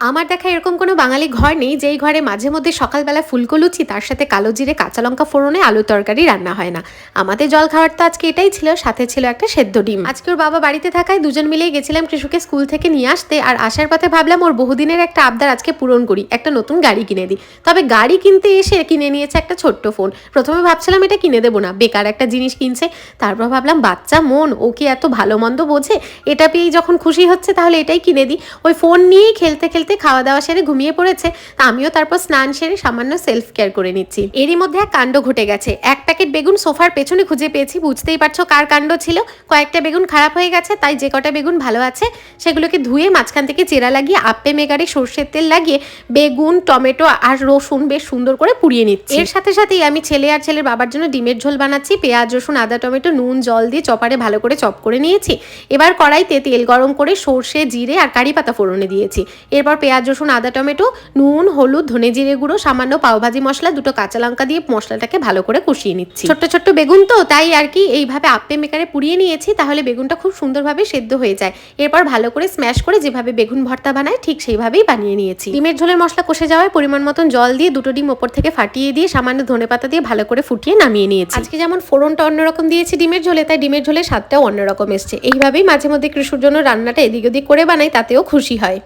আমার দেখা এরকম কোনো বাঙালি ঘর নেই যেই ঘরে মাঝে মধ্যে সকালবেলা ফুলকো লুচি তার সাথে কালো জিরে কাঁচা লঙ্কা ফোড়নে আলুর তরকারি রান্না হয় না। আমাদের জল খাওয়ার তো আজকে এটাই ছিল, সাথে ছিল একটা সেদ্ধ ডিম। আজকে ওর বাবা বাড়িতে থাকায় দুজন মিলেই গেছিলাম কৃষুকে স্কুল থেকে নিয়ে আসতে, আর আসার পথে ভাবলাম ওর বহুদিনের একটা আবদার আজকে পূরণ করি, একটা নতুন গাড়ি কিনে দিই। তবে গাড়ি কিনতে এসে কিনে নিয়েছে একটা ছোট্ট ফোন। প্রথমে ভাবছিলাম এটা কিনে দেবো না, বেকার একটা জিনিস কিনছে। তারপর ভাবলাম বাচ্চা মন, ও কি এত ভালো মন্দ বোঝে, এটা পেয়েই যখন খুশি হচ্ছে তাহলে এটাই কিনে দিই। ওই ফোন নিয়েই খেলতে খেলতে খাওয়া দাওয়া সেরে ঘুমিয়ে পড়েছে। আমিও তারপর স্নান সেরে সামান্য সেলফ কেয়ার করে নিচ্ছি। এরই মধ্যে এক কাণ্ড ঘটে গেছে। এক প্যাকেট বেগুন সোফার পেছনে খুঁজে পেয়েছি, বুঝতেই পারছো কার কাণ্ড ছিল। কয়েকটা বেগুন খারাপ হয়ে গেছে, তাই যে কটা বেগুন ভালো আছে সেগুলোকে ধুয়ে মাঝখান থেকে চেরা লাগিয়ে আপ্পে মেগারে সর্ষের তেল লাগিয়ে বেগুন টমেটো আর রসুন বেশ সুন্দর করে পুড়িয়ে নিচ্ছি। এর সাথে সাথেই আমি ছেলে আর ছেলের বাবার জন্য ডিমের ঝোল বানাচ্ছি। পেঁয়াজ রসুন আদা টমেটো নুন জল দিয়ে চপারে ভালো করে চপ করে নিয়েছি। এবার কড়াইতে তেল গরম করে সর্ষে জিরে আর কারি পাতা ফোড়নে দিয়েছি। এরপর পেঁয়াজ রসুন আদা টমেটো নুন হলুদ ধনে জিরে গুঁড়ো সামান্য পাওভাজি মশলা দুটো কাঁচা লঙ্কা দিয়ে মশলাটাকে ভালো করে কষিয়ে নিচ্ছি। ছোট্ট ছোট্ট বেগুন তো তাই আর কি এইভাবে আপ্পে মেকারে পুড়িয়ে নিয়েছি, তাহলে বেগুনটা খুব সুন্দরভাবে সেদ্ধ হয়ে যায়। এরপর ভালো করে স্ম্যাশ করে যেভাবে বেগুন ভর্তা বানায় ঠিক সেইভাবেই বানিয়ে নিয়েছি। ডিমের ঝোলের মশলা কষে যাওয়ায় পরিমাণ মতন জল দিয়ে দুটো ডিম ওপর থেকে ফাটিয়ে দিয়ে সামান্য ধনেপাতা দিয়ে ভালো করে ফুটিয়ে নামিয়ে নিয়েছি। আজকে যেমন ফোড়নটা অন্যরকম দিয়েছি ডিমের ঝোলে, তাই ডিমের ঝোলের স্বাদটাও অন্যরকম এসছে। এইভাবেই মাঝে মধ্যে কৃষুর জন্য রান্নাটা এদিক ওদিক করে বানাই, তাতেও খুশি হয়।